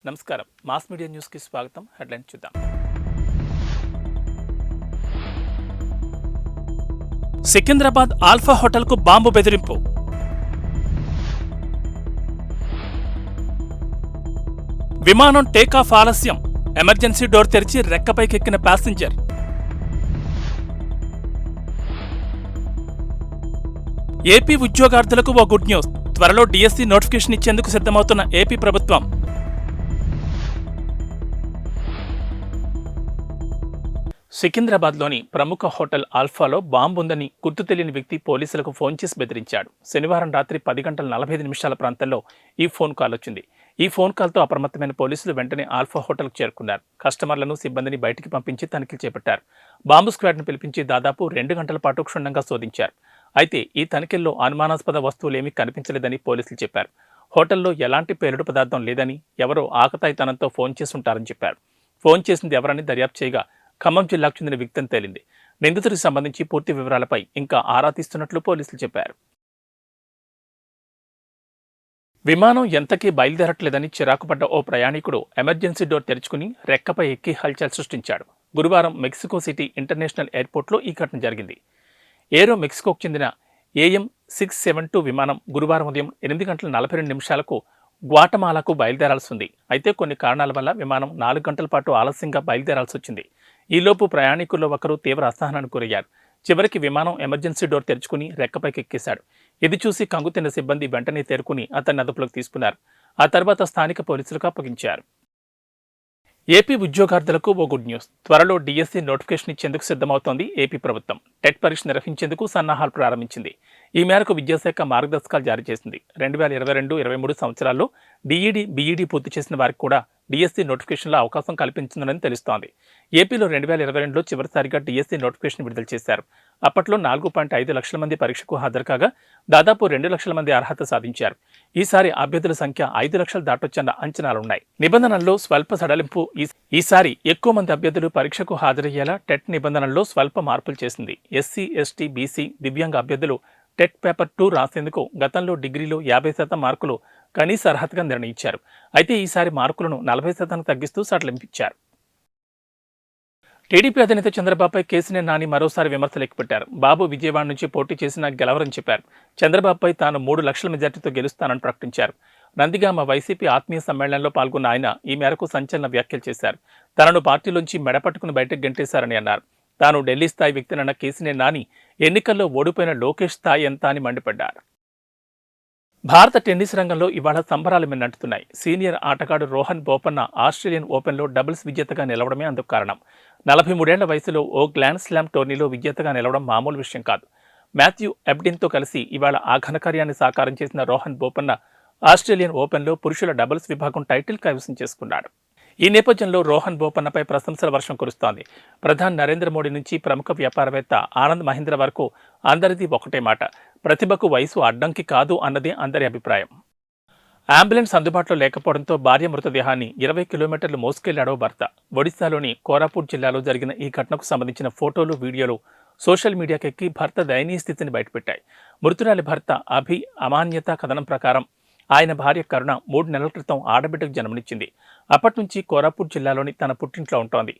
నమస్కారం. Mass media న్యూస్కి స్వాగతం. హెడ్లైన్ చూద్దాం. సికింద్రాబాద్ ఆల్ఫా హోటల్కు బాంబు బెదిరింపు. విమానం టేకాఫ్ ఆలస్యం. ఎమర్జెన్సీ డోర్ తెరిచి రెక్కపైకెక్కిన ప్యాసింజర్. ఏపీ ఉద్యోగార్థులకు ఓ గుడ్ న్యూస్. త్వరలో డిఎస్సి నోటిఫికేషన్ ఇచ్చేందుకు సిద్ధమవుతున్న ఏపీ ప్రభుత్వం. సికింద్రాబాద్లోని ప్రముఖ హోటల్ ఆల్ఫాలో బాంబు ఉందని గుర్తు తెలియని వ్యక్తి పోలీసులకు ఫోన్ చేసి బెదిరించాడు. శనివారం రాత్రి 10:45 ప్రాంతంలో ఈ ఫోన్ కాల్ వచ్చింది. ఈ ఫోన్ కాల్తో అప్రమత్తమైన పోలీసులు వెంటనే ఆల్ఫా హోటల్కు చేరుకున్నారు. కస్టమర్లను, సిబ్బందిని బయటికి పంపించి తనిఖీలు చేపట్టారు. బాంబు స్క్వాడ్ను పిలిపించి దాదాపు 2 గంటల పాటు క్షుణ్ణంగా శోధించారు. అయితే ఈ తనిఖీల్లో అనుమానాస్పద వస్తువులేమీ కనిపించలేదని పోలీసులు చెప్పారు. హోటల్లో ఎలాంటి పేలుడు పదార్థం లేదని, ఎవరో ఆకతాయితనంతో ఫోన్ చేసుంటారని చెప్పారు. ఫోన్ చేసింది ఎవరని దర్యాప్తు చేయగా ఖమ్మం జిల్లాకు చెందిన వ్యక్తి అని తేలింది. నిందితుడికి సంబంధించి పూర్తి వివరాలపై ఇంకా ఆరా తీస్తున్నట్లు పోలీసులు చెప్పారు. విమానం ఎంతకీ బయలుదేరట్లేదని చిరాకుపడ్డ ఓ ప్రయాణికుడు ఎమర్జెన్సీ డోర్ తెరుచుకుని రెక్కపై ఎక్కి హల్చల్ సృష్టించాడు. గురువారం మెక్సికో సిటీ ఇంటర్నేషనల్ ఎయిర్పోర్ట్లో ఈ ఘటన జరిగింది. ఏరో మెక్సికోకు చెందిన AM 672 విమానం గురువారం ఉదయం 8:42 గ్వాటమాలాకు బయలుదేరాల్సి ఉంది. అయితే కొన్ని కారణాల వల్ల విమానం 4 గంటల పాటు ఆలస్యంగా బయలుదేరాల్సి వచ్చింది. ఈలోపు ప్రయాణికుల్లో ఒకరు తీవ్ర అసహనానికి గురయ్యారు. చివరికి విమానం ఎమర్జెన్సీ డోర్ తెరుచుకుని రెక్కపైకి ఎక్కేశాడు. ఇది చూసి కంగుతిన్న సిబ్బంది వెంటనే తేరుకుని అతన్ని అదుపులోకి తీసుకున్నారు. ఆ తర్వాత స్థానిక పోలీసులకు అప్పగించారు. ఏపీ ఉద్యోగార్థులకు ఓ గుడ్ న్యూస్. త్వరలో డిఎస్సి నోటిఫికేషన్ ఇచ్చేందుకు సిద్ధమవుతోంది ఏపీ ప్రభుత్వం. టెట్ పరీక్ష నిర్వహించేందుకు సన్నాహాలు ప్రారంభించింది. ఈ మేరకు విద్యాశాఖ మార్గదర్శకాలు జారీ చేసింది. 2022-23 సంవత్సరాల్లో డిఈడి, బీఈడి పూర్తి చేసిన వారికి కూడా డిఎస్సి నోటిఫికేషన్లో అవకాశం కల్పించిందని తెలుస్తోంది. ఏపీలో 2022లో చివరిసారిగా డిఎస్సి నోటిఫికేషన్ విడుదల చేశారు. అప్పట్లో 4.5 లక్షల మంది పరీక్షకు హాజరు కాగా దాదాపు 2 లక్షల మంది అర్హత సాధించారు. ఈసారి అభ్యర్థుల సంఖ్య 5 లక్షలు దాటొచ్చన్న అంచనాలున్నాయి. నిబంధనల్లో స్వల్ప సడలింపు. ఈసారి ఎక్కువ మంది అభ్యర్థులు పరీక్షకు హాజరయ్యేలా టెట్ నిబంధనల్లో స్వల్ప మార్పులు చేసింది. SC, ST, BC, దివ్యాంగ అభ్యర్థులు టెట్ పేపర్ 2 రాసేందుకు గతంలో డిగ్రీలో 50% మార్కులు కనీస అర్హతగా నిర్ణయించారు. అయితే ఈసారి మార్కులను 40% తగ్గిస్తూ సడలింపించారు. టీడీపీ అధినేత చంద్రబాబుపై కేసీఆర్ నాని మరోసారి విమర్శలు ఎక్కుపెట్టారు. బాబు విజయవాడ నుంచి పోటీ చేసినా గెలవరని చెప్పారు. చంద్రబాబుపై తాను 3 లక్షల మెజార్టీతో గెలుస్తానని ప్రకటించారు. నందిగామ వైసీపీ ఆత్మీయ సమ్మేళనంలో పాల్గొన్న ఆయన ఈ మేరకు సంచలన వ్యాఖ్యలు చేశారు. తనను పార్టీలోంచి మెడపట్టుకుని బయటకు గెంటేశారని అన్నారు. తాను ఢిల్లీ స్థాయి వ్యక్తినన్న కేసీఆర్ నాని ఎన్నికల్లో ఓడిపోయిన లోకేష్ స్థాయి ఎంత అని మండిపడ్డారు. భారత టెన్నిస్ రంగంలో ఇవాళ సంబరాలు మిన్నంటున్నాయి. సీనియర్ ఆటగాడు రోహన్ బోపన్న ఆస్ట్రేలియన్ ఓపెన్లో డబుల్స్ విజేతగా నిలవడమే అందుకు కారణం. 43 ఏళ్ల వయసులో ఓ గ్రాండ్ స్లామ్ టోర్నీలో విజేతగా నిలవడం మామూలు విషయం కాదు. మాథ్యూ ఎబ్డిన్తో కలిసి ఇవాళ ఆ ఘనకార్యాన్ని సాకారం చేసిన రోహన్ బోపన్న ఆస్ట్రేలియన్ ఓపెన్లో పురుషుల డబుల్స్ విభాగం టైటిల్ కైవసం చేసుకున్నాడు. ఈ నేపథ్యంలో రోహన్ బోపన్నపై ప్రశంసల వర్షం కురుస్తోంది. ప్రధాని నరేంద్ర మోడీ నుంచి ప్రముఖ వ్యాపారవేత్త ఆనంద్ మహీంద్ర వరకు అందరిది ఒకటే మాట, ప్రతిభకు వయసు అడ్డంకి కాదు అన్నదే అందరి అభిప్రాయం. అంబులెన్స్ అందుబాటులో లేకపోవడంతో భార్య మృతదేహాన్ని 20 కిలోమీటర్లు మోసుకెళ్లాడో భర్త. ఒడిశాలోని కోరాపుట్ జిల్లాలో జరిగిన ఈ ఘటనకు సంబంధించిన ఫోటోలు, వీడియోలు సోషల్ మీడియాకెక్కి భర్త దయనీయ స్థితిని బయటపెట్టాయి. మృతురాలి భర్త అభి అమాన్యత కథనం ప్రకారం ఆయన భార్య కరుణ 3 నెలల క్రితం ఆడబిడ్డకు జన్మనిచ్చింది. అప్పటి నుంచి కోరాపుట్ జిల్లాలోని తన పుట్టింట్లో ఉంటోంది.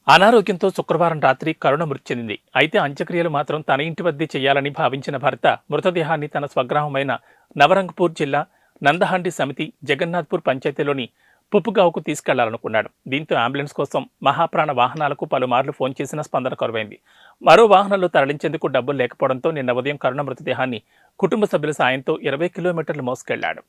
అనారోగ్యంతో శుక్రవారం రాత్రి కరుణ మృతి చెందింది. అయితే అంత్యక్రియలు మాత్రం తన ఇంటి వద్దే చేయాలని భావించిన భర్త మృతదేహాన్ని తన స్వగ్రామమైన నవరంగపూర్ జిల్లా నందహండి సమితి జగన్నాథ్పూర్ పంచాయతీలోని పుప్పుగావుకు తీసుకెళ్లాలనుకున్నాడు. దీంతో అంబులెన్స్ కోసం మహాప్రాణ వాహనాలకు పలుమార్లు ఫోన్ చేసిన స్పందన కరువైంది. మరో వాహనంలో తరలించేందుకు డబ్బులు లేకపోవడంతో నిన్న ఉదయం కరుణ మృతదేహాన్ని కుటుంబ సభ్యుల సాయంతో 20 కిలోమీటర్లు మోసుకెళ్లాడు.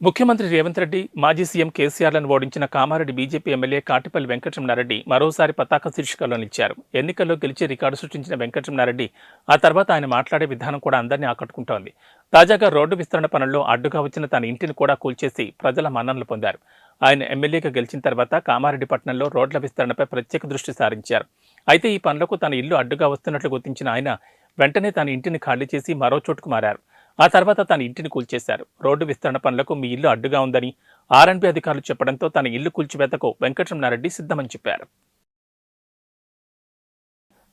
ముఖ్యమంత్రి రేవంత్ రెడ్డి, మాజీ సీఎం కేసీఆర్లను ఓడించిన కామారెడ్డి బీజేపీ ఎమ్మెల్యే కాటిపల్లి వెంకటరమణారెడ్డి మరోసారి పతాక శీర్షికల్లో నిలిచారు. ఎన్నికల్లో గెలిచి రికార్డు సృష్టించిన వెంకటరమణారెడ్డి ఆ తర్వాత ఆయన మాట్లాడే విధానం కూడా అందరినీ ఆకట్టుకుంటోంది. తాజాగా రోడ్డు విస్తరణ పనుల్లో అడ్డుగా వచ్చిన తన ఇంటిని కూడా కూల్చేసి ప్రజల మన్ననలు పొందారు. ఆయన ఎమ్మెల్యేగా గెలిచిన తర్వాత కామారెడ్డి పట్టణంలో రోడ్ల విస్తరణపై ప్రత్యేక దృష్టి సారించారు. అయితే ఈ పనులకు తన ఇల్లు అడ్డుగా వస్తున్నట్లు గుర్తించిన ఆయన వెంటనే తన ఇంటిని ఖాళీ చేసి మరో చోటుకు మారారు. ఆ తర్వాత తన ఇంటిని కూల్చేశారు. రోడ్డు విస్తరణ పనులకు మీ ఇల్లు అడ్డుగా ఉందని ఆర్ఎండ్బీ అధికారులు చెప్పడంతో తన ఇల్లు కూల్చివేతకు వెంకటరమణారెడ్డి సిద్ధమని చెప్పారు.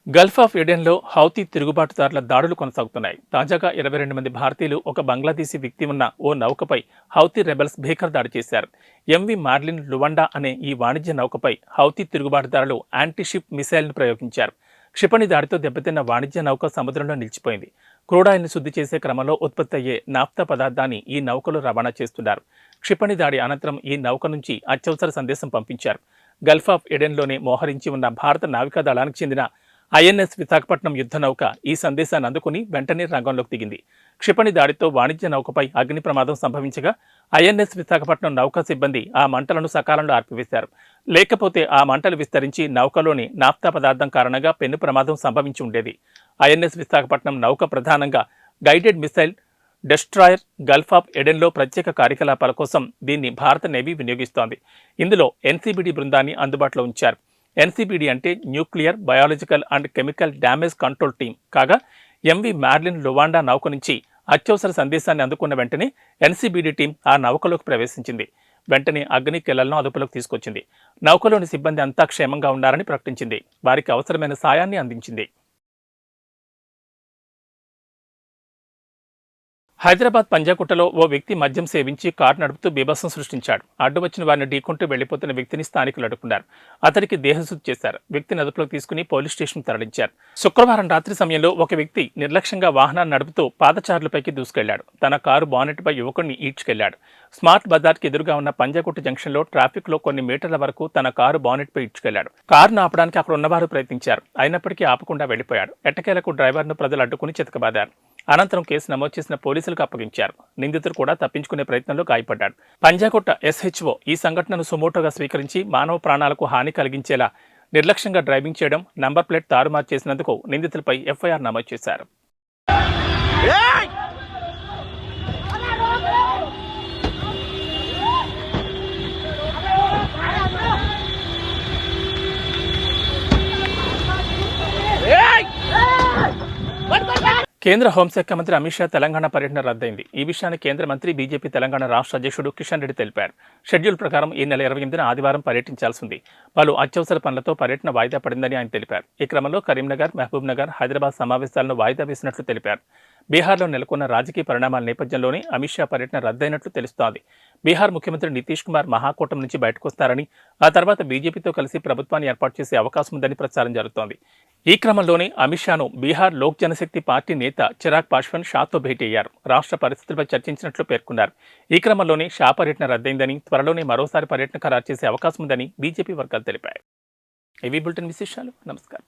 గల్ఫ్ ఆఫ్ ఎడెన్లో హౌతీ తిరుగుబాటుదారుల దాడులు కొనసాగుతున్నాయి. తాజాగా 22 మంది భారతీయులు, ఒక బంగ్లాదేశీ వ్యక్తి ఉన్న ఓ నౌకపై హౌతీ రెబెల్స్ భీకర దాడి చేశారు. ఎంవి మార్లిన్ లువాండా అనే ఈ వాణిజ్య నౌకపై హౌతీ తిరుగుబాటుదారులు యాంటీషిప్ మిసైల్ను ప్రయోగించారు. క్షిపణి దాడితో దెబ్బతిన్న వాణిజ్య నౌక సముద్రంలో నిలిచిపోయింది. క్రూడాయిల్ని శుద్ధి చేసే క్రమంలో ఉత్పత్తి అయ్యే నాఫ్తా పదార్థాన్ని ఈ నౌకలో రవాణా చేస్తున్నారు. క్షిపణి దాడి అనంతరం ఈ నౌక నుంచి అత్యవసర సందేశం పంపించారు. గల్ఫ్ ఆఫ్ ఎడెన్లోనే మోహరించి ఉన్న భారత నావికా దళానికి చెందిన ఐఎన్ఎస్ విశాఖపట్నం యుద్ధ నౌక ఈ సందేశాన్ని అందుకుని వెంటనే రంగంలోకి దిగింది. క్షిపణి దాడితో వాణిజ్య నౌకపై అగ్ని ప్రమాదం సంభవించగా ఐఎన్ఎస్ విశాఖపట్నం నౌకా సిబ్బంది ఆ మంటలను సకాలంలో ఆర్పివేశారు. లేకపోతే ఆ మంటలు విస్తరించి నౌకలోని నాఫ్తా పదార్థం కారణంగా పెను ప్రమాదం సంభవించి ఉండేది. ఐఎన్ఎస్ విశాఖపట్నం నౌక ప్రధానంగా guided missile destroyer gulf of ఎడెన్లో ప్రత్యేక కార్యకలాపాల కోసం దీన్ని భారత నేవీ వినియోగిస్తోంది. ఇందులో ఎన్సీబీడీ బృందాన్ని అందుబాటులో ఉంచారు. ఎన్సీబీడీ అంటే nuclear, biological and chemical damage control team కాగా, ఎంవి మార్లిన్ లువాండా నౌక నుంచి అత్యవసర సందేశాన్ని అందుకున్న వెంటనే ఎన్సీబీడీ టీం ఆ నౌకలోకి ప్రవేశించింది. వెంటనే అగ్ని కెళ్లను అదుపులోకి తీసుకొచ్చింది. నౌకలోని సిబ్బంది అంతా క్షేమంగా ఉన్నారని ప్రకటించింది. వారికి అవసరమైన సాయాన్ని అందించింది. హైదరాబాద్ పంజాగుట్టలో ఓ వ్యక్తి మద్యం సేవించి కారు నడుపుతూ బీభత్సం సృష్టించాడు. అడ్డు వచ్చిన వారిని ఢీకొంటూ వెళ్లిపోతున్న వ్యక్తిని స్థానికులు అడ్డుకున్నారు. అతడికి దేహశుద్ధి చేశారు. వ్యక్తిని అదుపులోకి తీసుకుని పోలీస్ స్టేషన్ తరలించారు. శుక్రవారం రాత్రి సమయంలో ఒక వ్యక్తి నిర్లక్ష్యంగా వాహనాన్ని నడుపుతూ పాదచారులపైకి దూసుకెళ్లాడు. తన కారు బానెట్పై యువకుడిని ఈడ్చుకెళ్లాడు. స్మార్ట్ బజార్కి ఎదురుగా ఉన్న పంజాగుట్ట జంక్షన్లో ట్రాఫిక్లో కొన్ని మీటర్ల వరకు తన కారు బానెట్పై ఈడ్చుకెళ్లాడు. కారును ఆపడానికి అక్కడ ఉన్నవారు ప్రయత్నించారు. అయినప్పటికీ ఆపకుండా వెళ్లిపోయాడు. ఎట్టకేలకు డ్రైవర్ను ప్రజలు అడ్డుకుని చితకబాదారు. అనంతరం కేసు నమోదు చేసిన పోలీసులకు అప్పగించారు. నిందితుడు కూడా తప్పించుకునే ప్రయత్నంలో గాయపడ్డాడు. పంజాగుట్ట ఎస్హెచ్ఓ ఈ సంఘటనను సుమోటోగా స్వీకరించి మానవ ప్రాణాలకు హాని కలిగించేలా నిర్లక్ష్యంగా డ్రైవింగ్ చేయడం, నంబర్ ప్లేట్ తారుమారు చేసినందుకు నిందితులపై ఎఫ్ఐఆర్ నమోదు చేశారు. కేంద్ర హోంశాఖ మంత్రి అమిత్ షా తెలంగాణ పర్యటన రద్దయింది. ఈ విషయాన్ని కేంద్ర మంత్రి బీజేపీ తెలంగాణ రాష్ట్ర అధ్యక్షుడు కిషన్ రెడ్డి తెలిపారు. షెడ్యూల్ ప్రకారం ఈ నెల 28న ఆదివారం పర్యటించాల్సి ఉంది. పలు అత్యవసర పనులతో పర్యటన వాయిదా పడిందని ఆయన తెలిపారు. ఈ క్రమంలో కరీంనగర్, మహబూబ్ నగర్, హైదరాబాద్ సమావేశాలను వాయిదా వేసినట్లు తెలిపారు. బీహార్లో నెలకొన్న రాజకీయ పరిణామాల నేపథ్యంలోనే అమిత్ షా పర్యటన రద్దయినట్లు తెలుస్తోంది. బీహార్ ముఖ్యమంత్రి నితీష్ కుమార్ మహాకూటమి నుంచి బయటకొస్తారని, ఆ తర్వాత బీజేపీతో కలిసి ప్రభుత్వాన్ని ఏర్పాటు చేసే అవకాశం ఉందని ప్రచారం జరుగుతోంది. ఈ క్రమంలోనే అమిత్ షాను బీహార్ లోక్ జనశక్తి పార్టీ నేత చిరాగ్ పాస్వాన్ షాతో భేటీ అయ్యారు. రాష్ట్ర పరిస్థితులపై చర్చించినట్లు పేర్కొన్నారు. ఈ క్రమంలోనే షా పర్యటన రద్దయిందని, త్వరలోనే మరోసారి పర్యటన ఖరారు చేసే అవకాశం ఉందని బీజేపీ వర్గాలు తెలిపాయి. ఇవి బులెటిన్ విశేషాలు. నమస్కారం.